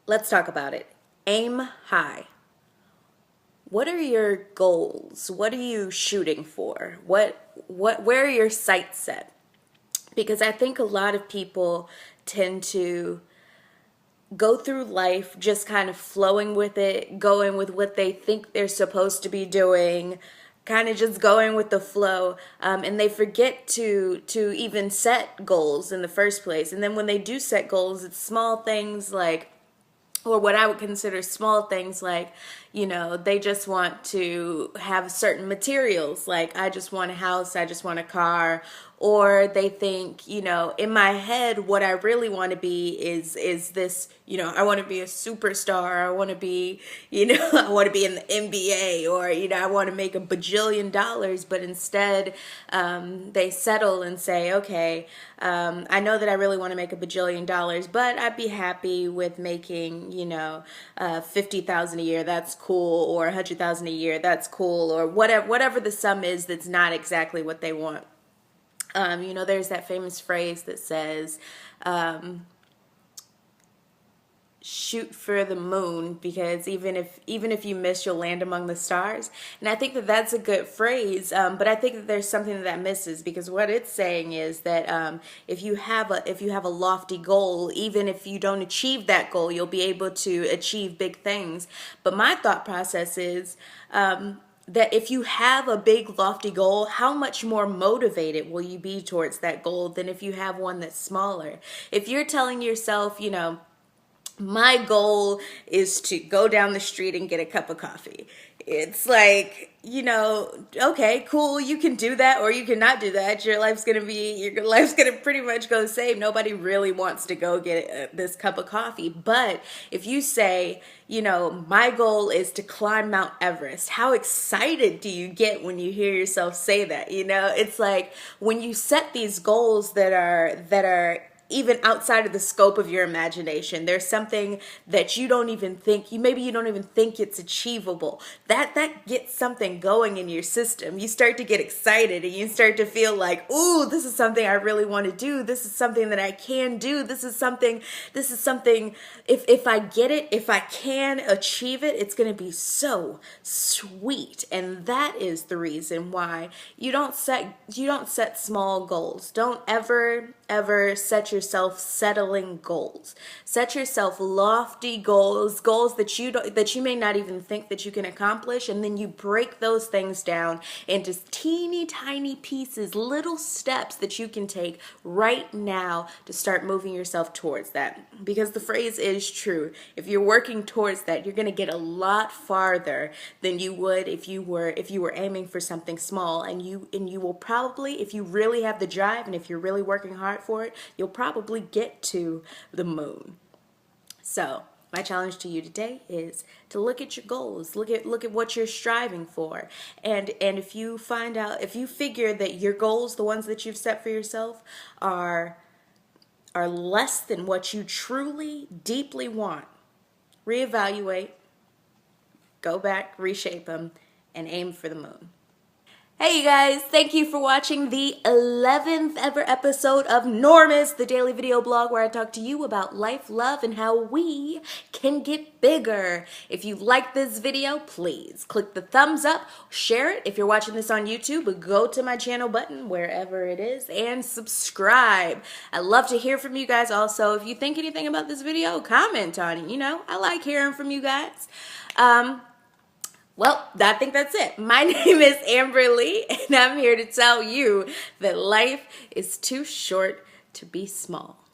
Let's talk about it. Aim high. What are your goals? What are you shooting for? Where are your sights set? Because I think a lot of people tend to go through life just kind of flowing with it, going with what they think they're supposed to be doing, kind of just going with the flow, and they forget to even set goals in the first place. And then when they do set goals, it's small things like, or what I would consider small things like, they just want to have certain materials. Like, I just want a house, I just want a car. Or they think, in my head, what I really want to be is this, I want to be a superstar. I want to be, I want to be in the NBA, or, I want to make $1 bajillion. But instead, they settle and say, okay, I know that I really want to make $1 bajillion, but I'd be happy with making, 50,000 a year. That's cool. Or 100,000 a year. That's cool. Or whatever the sum is, that's not exactly what they want. There's that famous phrase that says, shoot for the moon, because even if you miss, you'll land among the stars. And I think that that's a good phrase, but I think that there's something that misses, because what it's saying is that if you have a lofty goal, even if you don't achieve that goal, you'll be able to achieve big things. But my thought process is, that if you have a big lofty goal, how much more motivated will you be towards that goal than if you have one that's smaller? If you're telling yourself, my goal is to go down the street and get a cup of coffee. It's like, okay, cool, you can do that or you cannot do that. Your life's gonna pretty much go the same. Nobody really wants to go get this cup of coffee. But if you say, my goal is to climb Mount Everest, how excited do you get when you hear yourself say that? It's like when you set these goals that are even outside of the scope of your imagination, there's something that you don't even think it's achievable. That gets something going in your system. You start to get excited and you start to feel like, ooh, this is something I really want to do. This is something that I can do. This is something, if I get it, if I can achieve it, it's going to be so sweet. And that is the reason why you don't set small goals. Don't ever set yourself settling goals. Set yourself lofty goals that you may not even think that you can accomplish, and then you break those things down into teeny tiny pieces, little steps that you can take right now to start moving yourself towards that. Because the phrase is true. If you're working towards that, you're going to get a lot farther than you would if you were aiming for something small, and you will probably, if you really have the drive and if you're really working hard for it, you'll probably get to the moon. So my challenge to you today is to look at your goals, look at what you're striving for, and if you figure that your goals, the ones that you've set for yourself, are less than what you truly deeply want, reevaluate, go back, reshape them, and aim for the moon. Hey you guys, thank you for watching the 11th ever episode of Normus, the daily video blog where I talk to you about life, love, and how we can get bigger. If you like this video, please click the thumbs up, share it. If you're watching this on YouTube, go to my channel button, wherever it is, and subscribe. I love to hear from you guys. Also, if you think anything about this video, comment on it. I like hearing from you guys. Well, I think that's it. My name is Amber Lee, and I'm here to tell you that life is too short to be small.